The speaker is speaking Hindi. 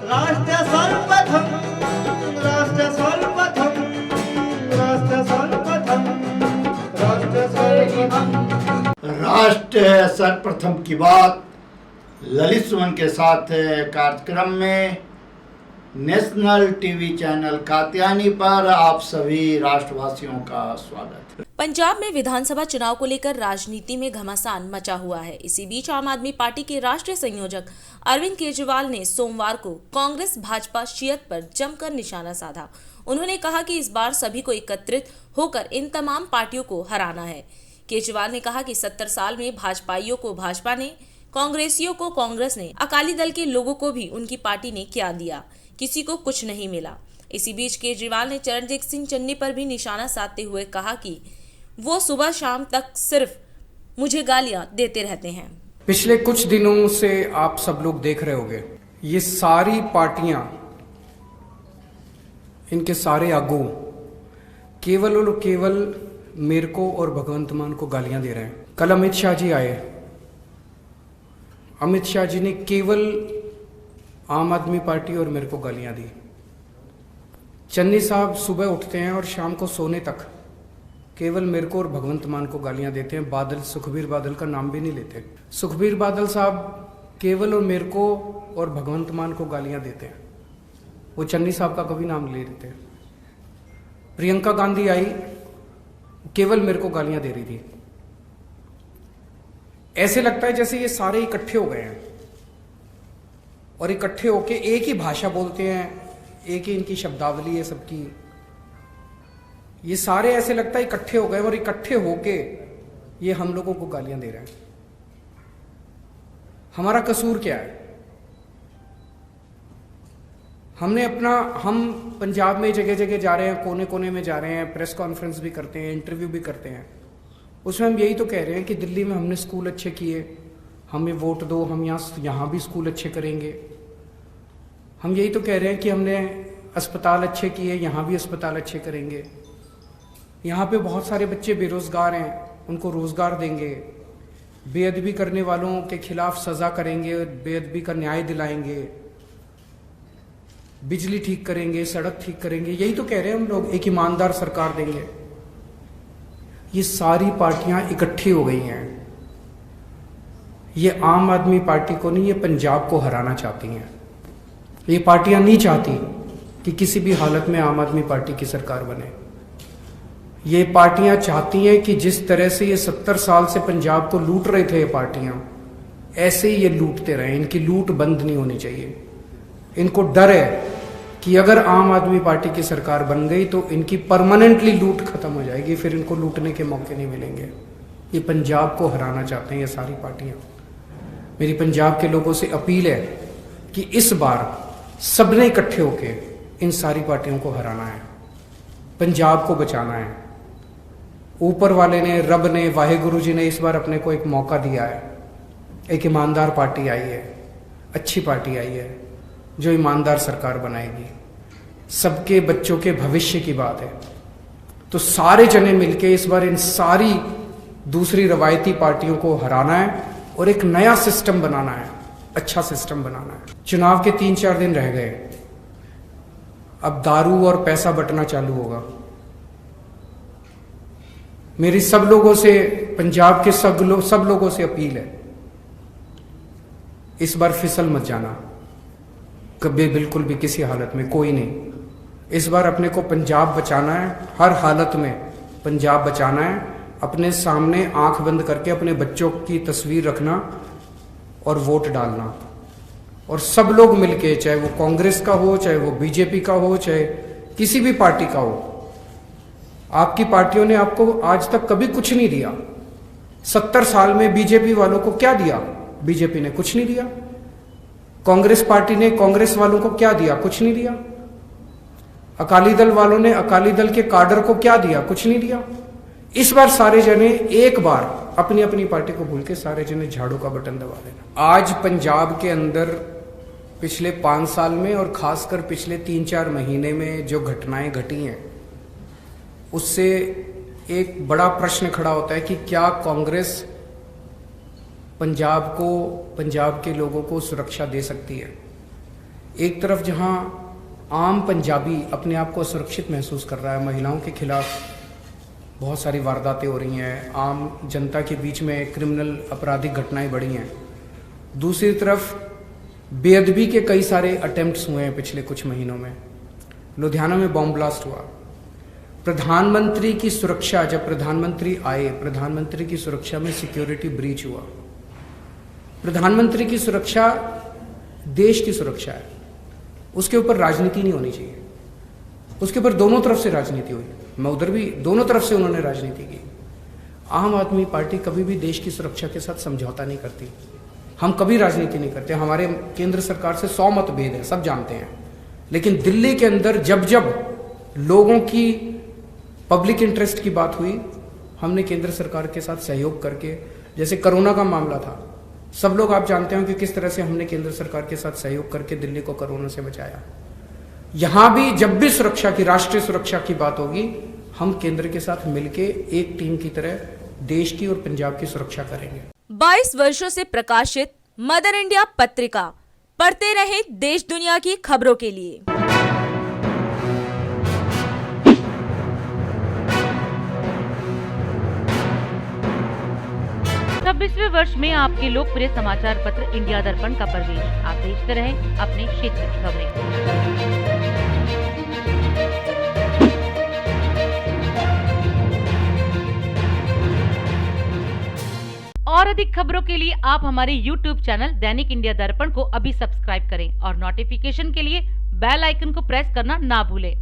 राष्ट्र सर्वप्रथम, राष्ट्र सर्वप्रथम, राष्ट्र सर्वप्रथम, राष्ट्र सर्वप्रथम। राष्ट्र सर्वप्रथम की बात ललित सुमन के साथ कार्यक्रम में नेशनल टीवी चैनल कात्यायनी पर आप सभी राष्ट्रवासियों का स्वागत है। पंजाब में विधानसभा चुनाव को लेकर राजनीति में घमासान मचा हुआ है। इसी बीच आम आदमी पार्टी के राष्ट्रीय संयोजक अरविंद केजरीवाल ने सोमवार को कांग्रेस भाजपा शियत पर जमकर निशाना साधा। उन्होंने कहा कि इस बार सभी को एकत्रित होकर इन तमाम पार्टियों को हराना है। केजरीवाल ने कहा कि 70 साल में भाजपाइयों को भाजपा ने, कांग्रेसियों को कांग्रेस ने, अकाली दल के लोगों को भी उनकी पार्टी ने क्या दिया, किसी को कुछ नहीं मिला। इसी बीच केजरीवाल ने चरणजीत सिंह चन्नी पर भी निशाना साधते हुए कहा कि वो सुबह शाम तक सिर्फ मुझे गालियां देते रहते हैं। पिछले कुछ दिनों से आप सब लोग देख रहे होंगे, ये सारी पार्टियां, इनके सारे आगू केवल और केवल मेरे को और भगवंत मान को गालियां दे रहे हैं। कल अमित शाह जी आए, अमित शाह जी ने केवल आम आदमी पार्टी और मेरे को गालियां दी। चन्नी साहब सुबह उठते हैं और शाम को सोने तक केवल मेरे को और भगवंत मान को गालियां देते हैं। बादल, सुखबीर बादल का नाम भी नहीं लेते। सुखबीर बादल साहब केवल और मेरे को और भगवंत मान को गालियां देते हैं, वो चन्नी साहब का कभी नाम ले लेते हैं। प्रियंका गांधी आई, केवल मेरे को गालियां दे रही थी। ऐसे लगता है जैसे ये सारे इकट्ठे हो गए हैं और इकट्ठे होके एक ही भाषा बोलते हैं, एक ही इनकी शब्दावली है सबकी। ये सारे ऐसे लगता है इकट्ठे हो गए और इकट्ठे होके ये हम लोगों को गालियां दे रहे हैं। हमारा कसूर क्या है? हम पंजाब में जगह जगह जा रहे हैं, कोने कोने में जा रहे हैं, प्रेस कॉन्फ्रेंस भी करते हैं, इंटरव्यू भी करते हैं। उसमें हम यही तो कह रहे हैं कि दिल्ली में हमने स्कूल अच्छे किए, हमें वोट दो, हम यहाँ भी स्कूल अच्छे करेंगे। हम यही तो कह रहे हैं कि हमने अस्पताल अच्छे किए, यहाँ भी अस्पताल अच्छे करेंगे। यहाँ पे बहुत सारे बच्चे बेरोजगार हैं, उनको रोजगार देंगे। बेअदबी करने वालों के खिलाफ सजा करेंगे, बेअदबी का न्याय दिलाएंगे, बिजली ठीक करेंगे, सड़क ठीक करेंगे। यही तो कह रहे हैं हम लोग, एक ईमानदार सरकार देंगे। ये सारी पार्टियां इकट्ठी हो गई हैं। ये आम आदमी पार्टी को नहीं, ये पंजाब को हराना चाहती हैं। ये पार्टियां नहीं चाहती कि किसी भी हालत में आम आदमी पार्टी की सरकार बने। ये पार्टियां चाहती हैं कि जिस तरह से ये 70 साल से पंजाब को लूट रहे थे ये पार्टियां, ऐसे ही ये लूटते रहे। इनकी लूट बंद नहीं होनी चाहिए। इनको डर है कि अगर आम आदमी पार्टी की सरकार बन गई तो इनकी परमानेंटली लूट खत्म हो जाएगी, फिर इनको लूटने के मौके नहीं मिलेंगे। ये पंजाब को हराना चाहते हैं ये सारी पार्टियां। मेरी पंजाब के लोगों से अपील है कि इस बार सबने इकट्ठे होके इन सारी पार्टियों को हराना है, पंजाब को बचाना है। ऊपर वाले ने, रब ने, वाहेगुरु जी ने इस बार अपने को एक मौका दिया है। एक ईमानदार पार्टी आई है, अच्छी पार्टी आई है जो ईमानदार सरकार बनाएगी। सबके बच्चों के भविष्य की बात है। तो सारे जने मिलके इस बार इन सारी दूसरी रवायती पार्टियों को हराना है और एक नया सिस्टम बनाना है, अच्छा सिस्टम बनाना है। चुनाव के 3-4 दिन रह गए, अब दारू और पैसा बंटना चालू होगा। मेरी सब लोगों से, पंजाब के सब लोगों से अपील है, इस बार फिसल मत जाना कभी, बिल्कुल भी, किसी हालत में, कोई नहीं। इस बार अपने को पंजाब बचाना है, हर हालत में पंजाब बचाना है। अपने सामने आंख बंद करके अपने बच्चों की तस्वीर रखना और वोट डालना। और सब लोग मिलके, चाहे वो कांग्रेस का हो, चाहे वो बीजेपी का हो, चाहे किसी भी पार्टी का हो, आपकी पार्टियों ने आपको आज तक कभी कुछ नहीं दिया। 70 साल में बीजेपी वालों को क्या दिया? बीजेपी ने कुछ नहीं दिया। कांग्रेस पार्टी ने कांग्रेस वालों को क्या दिया? कुछ नहीं दिया। अकाली दल वालों ने अकाली दल के काडर को क्या दिया? कुछ नहीं दिया। इस बार सारे जने एक बार अपनी अपनी पार्टी को भूल के सारे जने झाड़ू का बटन दबा देना। आज पंजाब के अंदर पिछले 5 साल में और खासकर पिछले 3-4 महीने में जो घटनाएं घटी हैं, उससे एक बड़ा प्रश्न खड़ा होता है कि क्या कांग्रेस पंजाब को, पंजाब के लोगों को सुरक्षा दे सकती है? एक तरफ जहां आम पंजाबी अपने आप को सुरक्षित महसूस कर रहा है, महिलाओं के खिलाफ बहुत सारी वारदातें हो रही हैं, आम जनता के बीच में क्रिमिनल आपराधिक घटनाएं बढ़ी हैं, दूसरी तरफ बेअदबी के कई सारे अटेम्प्ट्स हुए हैं पिछले कुछ महीनों में। लुधियाना में बॉम्ब ब्लास्ट हुआ। प्रधानमंत्री की सुरक्षा, जब प्रधानमंत्री आए, प्रधानमंत्री की सुरक्षा में सिक्योरिटी ब्रीच हुआ। प्रधानमंत्री की सुरक्षा देश की सुरक्षा है, उसके ऊपर राजनीति नहीं होनी चाहिए। उसके ऊपर दोनों तरफ से राजनीति हुई, मैं उधर भी दोनों तरफ से उन्होंने राजनीति की। आम आदमी पार्टी कभी भी देश की सुरक्षा के साथ समझौता नहीं करती। हम कभी राजनीति नहीं करते। हमारे केंद्र सरकार से 100 मतभेद है, सब जानते हैं, लेकिन दिल्ली के अंदर जब जब लोगों की पब्लिक इंटरेस्ट की बात हुई, हमने केंद्र सरकार के साथ सहयोग करके, जैसे कोरोना का मामला था, सब लोग आप जानते हो कि किस तरह से हमने केंद्र सरकार के साथ सहयोग करके दिल्ली को कोरोना से बचाया। यहां भी जब भी सुरक्षा की, राष्ट्रीय सुरक्षा की बात होगी, हम केंद्र के साथ मिलके एक टीम की तरह देश की और पंजाब की सुरक्षा करेंगे। 22 वर्षों से प्रकाशित मदर इंडिया पत्रिका, पढ़ते रहें देश दुनिया की खबरों के लिए। 26वें वर्ष में आपके लोकप्रिय समाचार पत्र इंडिया दर्पण का प्रवेश। आप देखते रहे अपने क्षेत्र की खबरें। और अधिक खबरों के लिए आप हमारे YouTube चैनल दैनिक इंडिया दर्पण को अभी सब्सक्राइब करें और नोटिफिकेशन के लिए बेल आइकन को प्रेस करना ना भूलें।